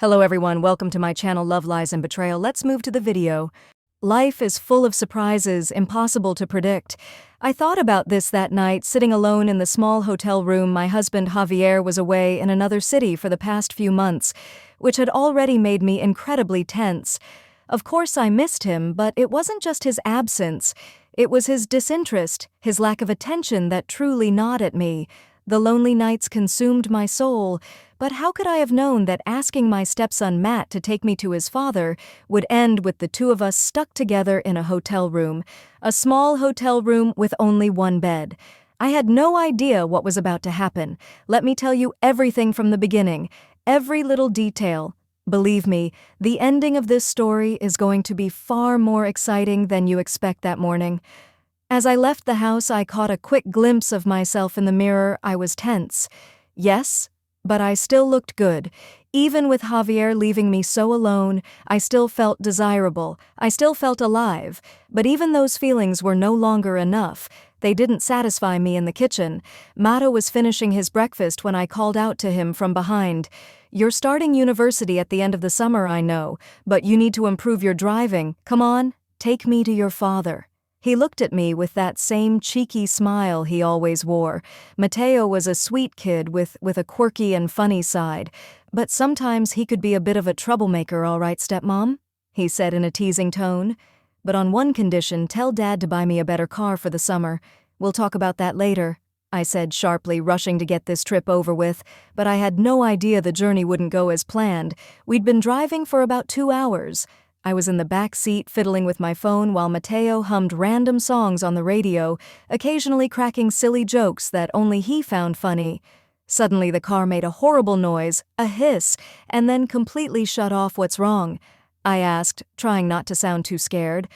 Hello everyone, welcome to my channel Love, Lies, and Betrayal. Let's move to the video. Life is full of surprises, impossible to predict. I thought about this that night, sitting alone in the small hotel room. My husband Javier was away in another city for the past few months, which had already made me incredibly tense. Of course I missed him, but it wasn't just his absence. It was his disinterest, his lack of attention that truly gnawed at me. The lonely nights consumed my soul, but how could I have known that asking my stepson Matt to take me to his father would end with the two of us stuck together in a hotel room, a small hotel room with only one bed. I had no idea what was about to happen. Let me tell you everything from the beginning, every little detail. Believe me, the ending of this story is going to be far more exciting than you expect that morning. As I left the house, I caught a quick glimpse of myself in the mirror. I was tense. Yes, but I still looked good. Even with Javier leaving me so alone, I still felt desirable. I still felt alive. But even those feelings were no longer enough. They didn't satisfy me in the kitchen. Mato was finishing his breakfast when I called out to him from behind. "You're starting university at the end of the summer, I know, but you need to improve your driving. Come on, take me to your father." He looked at me with that same cheeky smile he always wore. Mateo was a sweet kid with a quirky and funny side, but sometimes he could be a bit of a troublemaker, all right, stepmom? He said in a teasing tone. "But on one condition, tell Dad to buy me a better car for the summer. We'll talk about that later," I said sharply, rushing to get this trip over with, but I had no idea the journey wouldn't go as planned. We'd been driving for about 2 hours. I was in the back seat fiddling with my phone while Mateo hummed random songs on the radio, occasionally cracking silly jokes that only he found funny. Suddenly the car made a horrible noise, a hiss, and then completely shut off. "What's wrong?" I asked, trying not to sound too scared.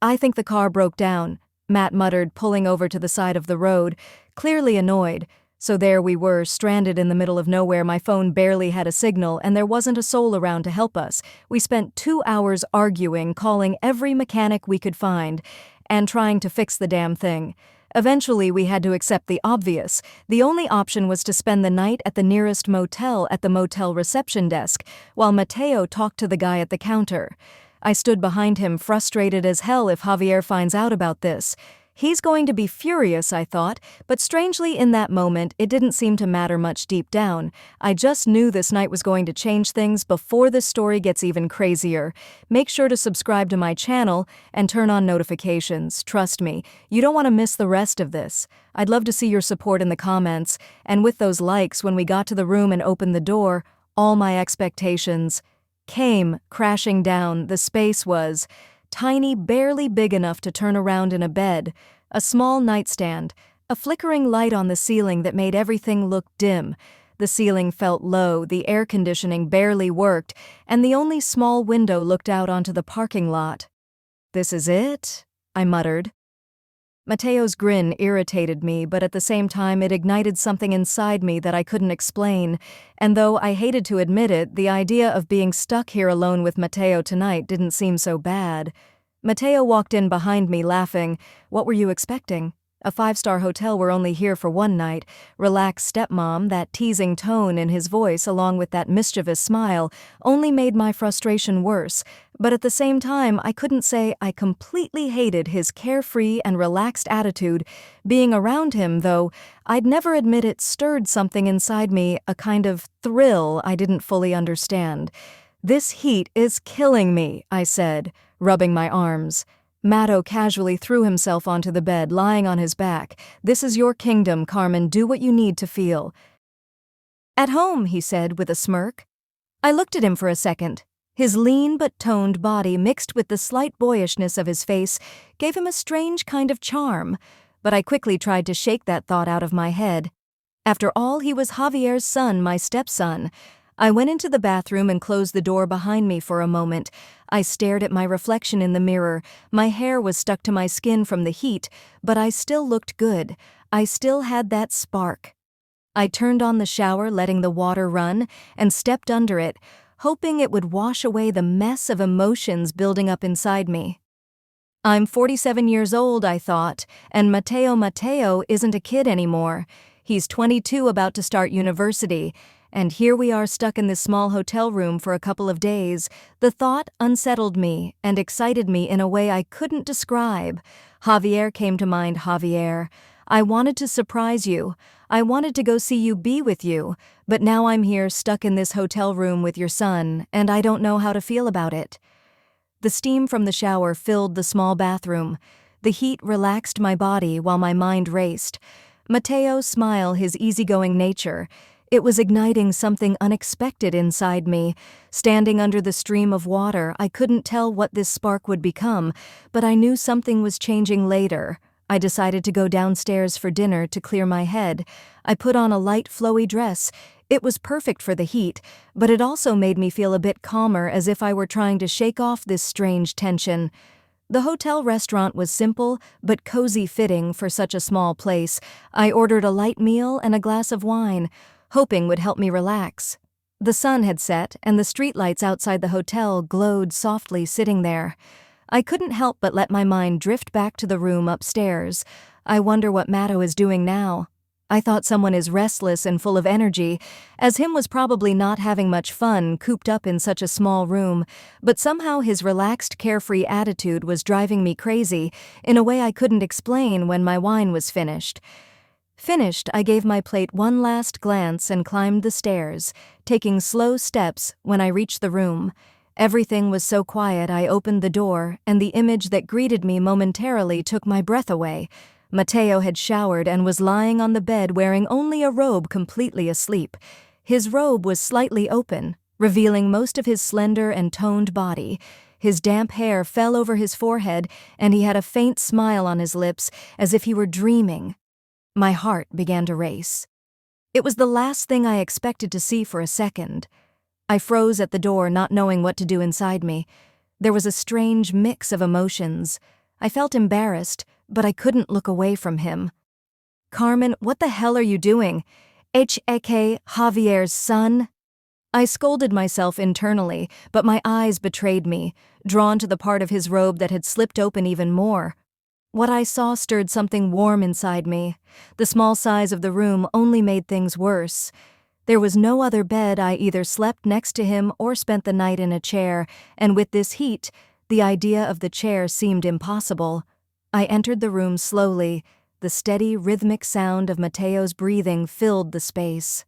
"I think the car broke down," Matt muttered, pulling over to the side of the road, clearly annoyed. So there we were, stranded in the middle of nowhere. My phone barely had a signal, and there wasn't a soul around to help us. We spent 2 hours arguing, calling every mechanic we could find, and trying to fix the damn thing. Eventually, we had to accept the obvious. The only option was to spend the night at the nearest motel at the motel reception desk, while Mateo talked to the guy at the counter. I stood behind him, frustrated as hell. If Javier finds out about this, he's going to be furious, I thought, but strangely in that moment, it didn't seem to matter much deep down. I just knew this night was going to change things before this story gets even crazier. Make sure to subscribe to my channel and turn on notifications. Trust me, you don't want to miss the rest of this. I'd love to see your support in the comments, and with those likes, when we got to the room and opened the door, all my expectations came crashing down. The space was tiny, barely big enough to turn around in a bed, a small nightstand, a flickering light on the ceiling that made everything look dim. The ceiling felt low, the air conditioning barely worked, and the only small window looked out onto the parking lot. "This is it?" I muttered. Mateo's grin irritated me, but at the same time it ignited something inside me that I couldn't explain, and though I hated to admit it, the idea of being stuck here alone with Mateo tonight didn't seem so bad. Mateo walked in behind me, laughing. "What were you expecting? A 5-star hotel, we're only here for one night." Relax, stepmom. That teasing tone in his voice, along with that mischievous smile, only made my frustration worse. But at the same time, I couldn't say I completely hated his carefree and relaxed attitude. Being around him, though, I'd never admit it, stirred something inside me, a kind of thrill I didn't fully understand. "This heat is killing me," I said, rubbing my arms. Mato casually threw himself onto the bed, lying on his back. "This is your kingdom, Carmen. Do what you need to feel at home," he said with a smirk. I looked at him for a second. His lean but toned body, mixed with the slight boyishness of his face, gave him a strange kind of charm, but I quickly tried to shake that thought out of my head. After all, he was Javier's son, my stepson. I went into the bathroom and closed the door behind me for a moment. I stared at my reflection in the mirror. My hair was stuck to my skin from the heat, but I still looked good. I still had that spark. I turned on the shower, letting the water run, and stepped under it, hoping it would wash away the mess of emotions building up inside me. I'm 47 years old, I thought, and Mateo isn't a kid anymore. He's 22, about to start university, And here we are stuck in this small hotel room for a couple of days. The thought unsettled me and excited me in a way I couldn't describe. Javier came to mind, Javier. I wanted to surprise you. I wanted to go see you, be with you. But now I'm here stuck in this hotel room with your son, and I don't know how to feel about it. The steam from the shower filled the small bathroom. The heat relaxed my body while my mind raced. Mateo's smile, his easygoing nature, it was igniting something unexpected inside me. Standing under the stream of water, I couldn't tell what this spark would become, but I knew something was changing later. I decided to go downstairs for dinner to clear my head. I put on a light, flowy dress. It was perfect for the heat, but it also made me feel a bit calmer, as if I were trying to shake off this strange tension. The hotel restaurant was simple, but cozy fitting for such a small place. I ordered a light meal and a glass of wine, hoping would help me relax. The sun had set, and the streetlights outside the hotel glowed softly sitting there. I couldn't help but let my mind drift back to the room upstairs. I wonder what Matto is doing now. I thought someone is restless and full of energy, as him was probably not having much fun cooped up in such a small room, but somehow his relaxed, carefree attitude was driving me crazy in a way I couldn't explain when my wine was finished. Finished, I gave my plate one last glance and climbed the stairs, taking slow steps when I reached the room. Everything was so quiet. I opened the door, and the image that greeted me momentarily took my breath away. Mateo had showered and was lying on the bed wearing only a robe, completely asleep. His robe was slightly open, revealing most of his slender and toned body. His damp hair fell over his forehead, and he had a faint smile on his lips, as if he were dreaming. My heart began to race. It was the last thing I expected to see for a second. I froze at the door, not knowing what to do inside me. There was a strange mix of emotions. I felt embarrassed, but I couldn't look away from him. "Carmen, what the hell are you doing? H.A.K. Javier's son?" I scolded myself internally, but my eyes betrayed me, drawn to the part of his robe that had slipped open even more. What I saw stirred something warm inside me. The small size of the room only made things worse. There was no other bed. I either slept next to him or spent the night in a chair, and with this heat, the idea of the chair seemed impossible. I entered the room slowly. The steady, rhythmic sound of Mateo's breathing filled the space.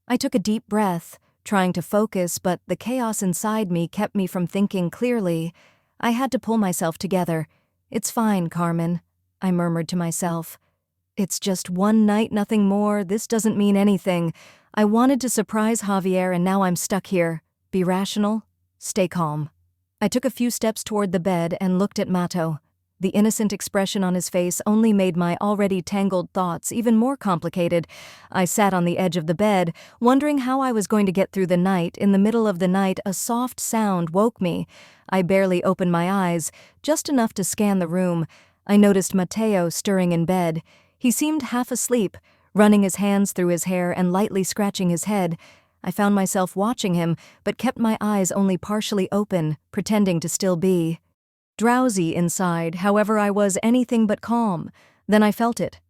I took a deep breath, trying to focus, but the chaos inside me kept me from thinking clearly. I had to pull myself together. "It's fine, Carmen," I murmured to myself. "It's just one night, nothing more. This doesn't mean anything. I wanted to surprise Javier, and now I'm stuck here. Be rational. Stay calm." I took a few steps toward the bed and looked at Matto. The innocent expression on his face only made my already tangled thoughts even more complicated. I sat on the edge of the bed, wondering how I was going to get through the night. In the middle of the night, a soft sound woke me. I barely opened my eyes, just enough to scan the room. I noticed Mateo stirring in bed. He seemed half asleep, running his hands through his hair and lightly scratching his head. I found myself watching him, but kept my eyes only partially open, pretending to still be drowsy inside. However, I was anything but calm. Then I felt it.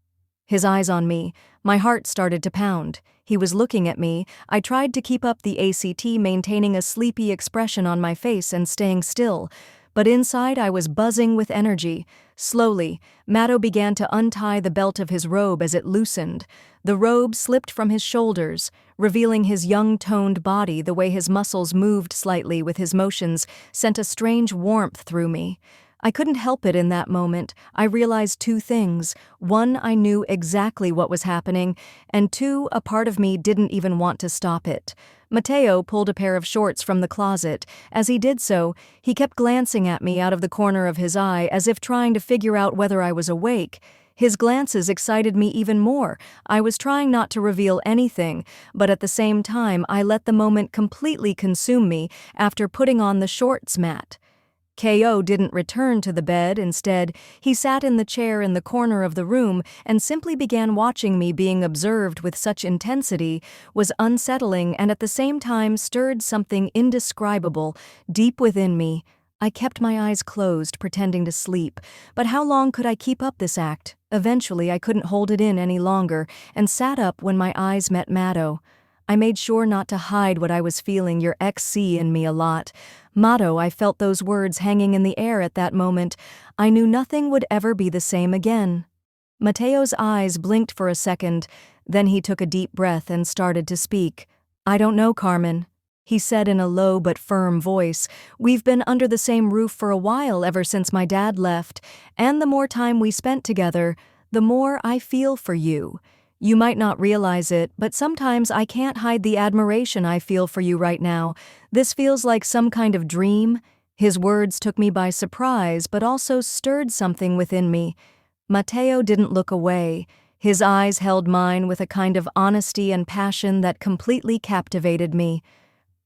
His eyes on me. My heart started to pound. He was looking at me. I tried to keep up the ACT, maintaining a sleepy expression on my face and staying still. But inside I was buzzing with energy. Slowly, Matto began to untie the belt of his robe as it loosened. The robe slipped from his shoulders, revealing his young, toned body. The way his muscles moved slightly with his motions sent a strange warmth through me. I couldn't help it in that moment. I realized two things. One, I knew exactly what was happening, and two, a part of me didn't even want to stop it. Mateo pulled a pair of shorts from the closet. As he did so, he kept glancing at me out of the corner of his eye, as if trying to figure out whether I was awake. His glances excited me even more. I was trying not to reveal anything, but at the same time, I let the moment completely consume me after putting on the shorts mat. K.O. didn't return to the bed. Instead, he sat in the chair in the corner of the room and simply began watching me. Being observed with such intensity was unsettling and at the same time stirred something indescribable deep within me. I kept my eyes closed, pretending to sleep. But how long could I keep up this act? Eventually, I couldn't hold it in any longer and sat up when my eyes met Matto. I made sure not to hide what I was feeling. Your ex-see in me a lot. Motto, I felt those words hanging in the air at that moment. I knew nothing would ever be the same again. Mateo's eyes blinked for a second, then he took a deep breath and started to speak. I don't know, Carmen, he said in a low but firm voice. We've been under the same roof for a while ever since my dad left, and the more time we spent together, the more I feel for you. You might not realize it, but sometimes I can't hide the admiration I feel for you right now. This feels like some kind of dream. His words took me by surprise, but also stirred something within me. Mateo didn't look away. His eyes held mine with a kind of honesty and passion that completely captivated me.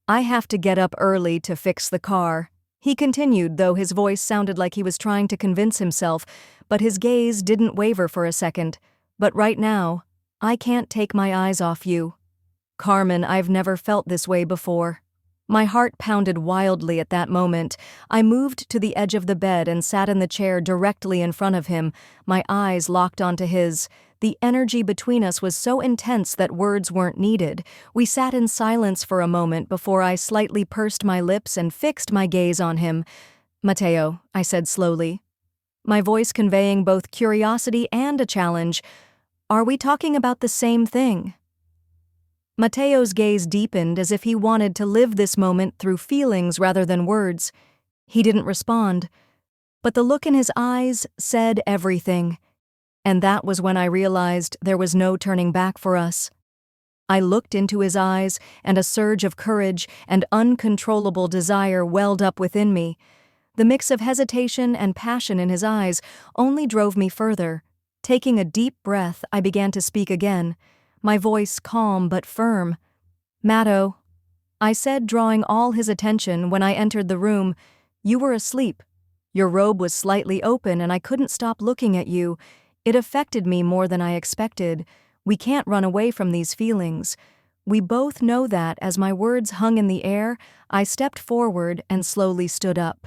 I have to get up early to fix the car, he continued, though his voice sounded like he was trying to convince himself, but his gaze didn't waver for a second. But right now, I can't take my eyes off you. Carmen, I've never felt this way before. My heart pounded wildly at that moment. I moved to the edge of the bed and sat in the chair directly in front of him, my eyes locked onto his. The energy between us was so intense that words weren't needed. We sat in silence for a moment before I slightly pursed my lips and fixed my gaze on him. Mateo, I said slowly, my voice conveying both curiosity and a challenge. Are we talking about the same thing? Mateo's gaze deepened as if he wanted to live this moment through feelings rather than words. He didn't respond, but the look in his eyes said everything. And that was when I realized there was no turning back for us. I looked into his eyes, and a surge of courage and uncontrollable desire welled up within me. The mix of hesitation and passion in his eyes only drove me further. Taking a deep breath, I began to speak again, my voice calm but firm. Matto, I said, drawing all his attention when I entered the room, you were asleep. Your robe was slightly open and I couldn't stop looking at you. It affected me more than I expected. We can't run away from these feelings. We both know that. As my words hung in the air, I stepped forward and slowly stood up.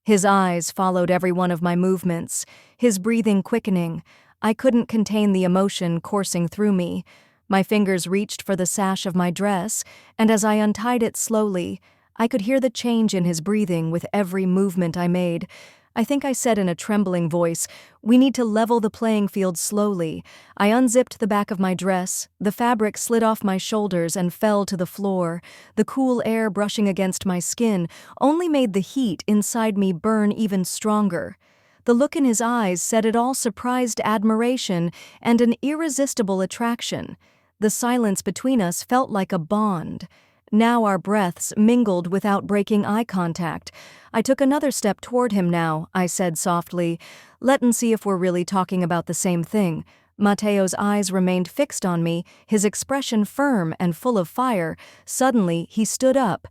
His eyes followed every one of my movements, his breathing quickening. I couldn't contain the emotion coursing through me. My fingers reached for the sash of my dress, and as I untied it slowly, I could hear the change in his breathing with every movement I made. I think I said in a trembling voice, we need to level the playing field slowly. I unzipped the back of my dress, the fabric slid off my shoulders and fell to the floor. The cool air brushing against my skin only made the heat inside me burn even stronger. The look in his eyes said it all: surprised admiration and an irresistible attraction. The silence between us felt like a bond. Now our breaths mingled without breaking eye contact. I took another step toward him now, I said softly. Let's see if we're really talking about the same thing. Mateo's eyes remained fixed on me, his expression firm and full of fire. Suddenly, he stood up,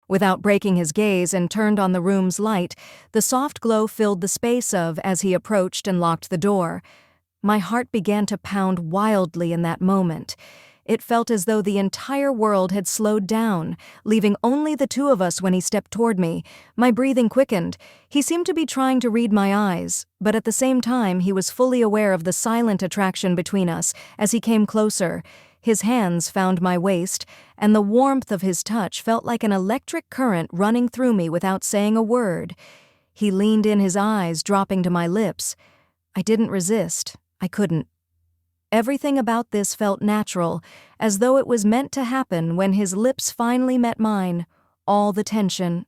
without breaking his gaze, and turned on the room's light. The soft glow filled the space as he approached and locked the door. My heart began to pound wildly in that moment. It felt as though the entire world had slowed down, leaving only the two of us when he stepped toward me. My breathing quickened. He seemed to be trying to read my eyes, but at the same time he was fully aware of the silent attraction between us. As he came closer, his hands found my waist, and the warmth of his touch felt like an electric current running through me without saying a word. He leaned in, his eyes dropping to my lips. I didn't resist. I couldn't. Everything about this felt natural, as though it was meant to happen. When his lips finally met mine, all the tension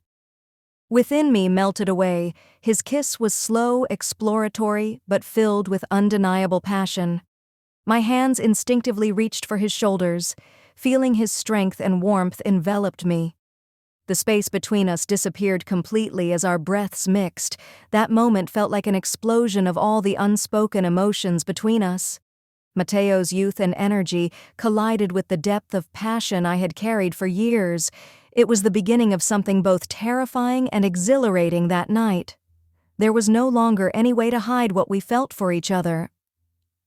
within me melted away. His kiss was slow, exploratory, but filled with undeniable passion. My hands instinctively reached for his shoulders. Feeling his strength and warmth enveloped me. The space between us disappeared completely as our breaths mixed. That moment felt like an explosion of all the unspoken emotions between us. Mateo's youth and energy collided with the depth of passion I had carried for years. It was the beginning of something both terrifying and exhilarating that night. There was no longer any way to hide what we felt for each other.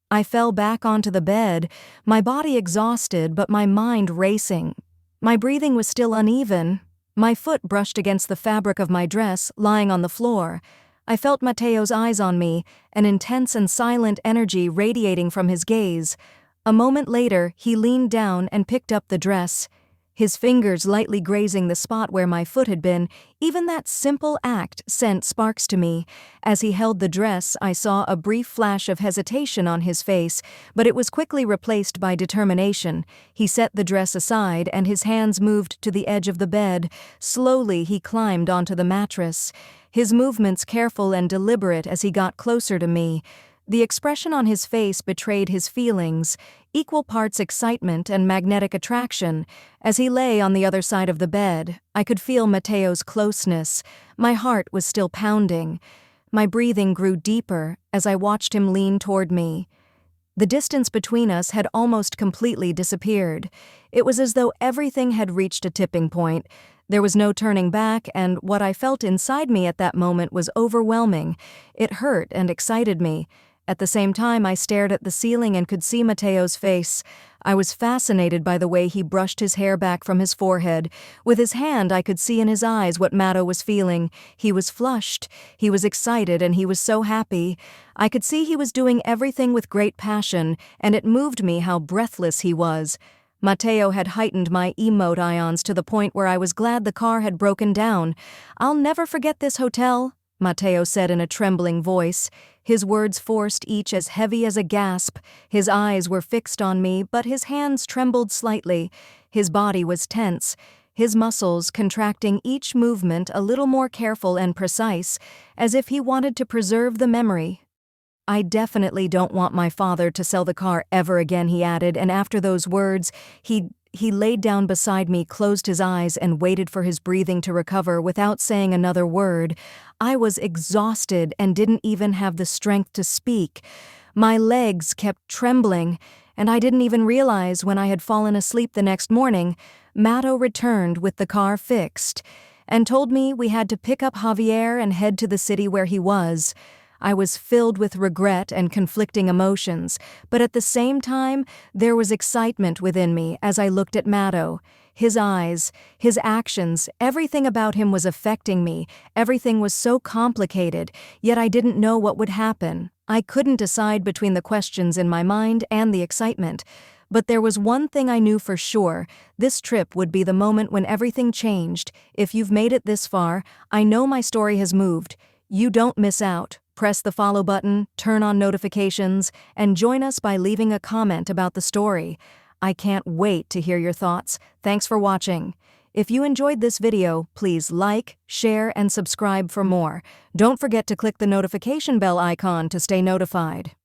I fell back onto the bed, my body exhausted but my mind racing. My breathing was still uneven. My foot brushed against the fabric of my dress, lying on the floor. I felt Mateo's eyes on me, an intense and silent energy radiating from his gaze. A moment later, he leaned down and picked up the dress, his fingers lightly grazing the spot where my foot had been. Even that simple act sent sparks to me. As he held the dress, I saw a brief flash of hesitation on his face, but it was quickly replaced by determination. He set the dress aside, and his hands moved to the edge of the bed. Slowly, he climbed onto the mattress, his movements careful and deliberate as he got closer to me. The expression on his face betrayed his feelings, equal parts excitement and magnetic attraction. As he lay on the other side of the bed, I could feel Mateo's closeness. My heart was still pounding. My breathing grew deeper as I watched him lean toward me. The distance between us had almost completely disappeared. It was as though everything had reached a tipping point. There was no turning back, and what I felt inside me at that moment was overwhelming. It hurt and excited me. At the same time, I stared at the ceiling and could see Mateo's face. I was fascinated by the way he brushed his hair back from his forehead. With his hand, I could see in his eyes what Mato was feeling. He was flushed, he was excited, and he was so happy. I could see he was doing everything with great passion, and it moved me how breathless he was. Mateo had heightened my emotions to the point where I was glad the car had broken down. "I'll never forget this hotel," Mateo said in a trembling voice. His words forced each as heavy as a gasp. His eyes were fixed on me, but his hands trembled slightly. His body was tense, his muscles contracting, each movement a little more careful and precise, as if he wanted to preserve the memory. "I definitely don't want my father to sell the car ever again," he added, and after those words, he laid down beside me, closed his eyes, and waited for his breathing to recover without saying another word. I was exhausted and didn't even have the strength to speak. My legs kept trembling, and I didn't even realize when I had fallen asleep the next morning. Mato returned with the car fixed and told me we had to pick up Javier and head to the city where he was. I was filled with regret and conflicting emotions, but at the same time, there was excitement within me as I looked at Mato. His eyes, his actions, everything about him was affecting me. Everything was so complicated, yet I didn't know what would happen. I couldn't decide between the questions in my mind and the excitement. But there was one thing I knew for sure. This trip would be the moment when everything changed. If you've made it this far, I know my story has moved. You don't miss out. Press the follow button, turn on notifications, and join us by leaving a comment about the story. I can't wait to hear your thoughts. Thanks for watching. If you enjoyed this video, please like, share, and subscribe for more. Don't forget to click the notification bell icon to stay notified.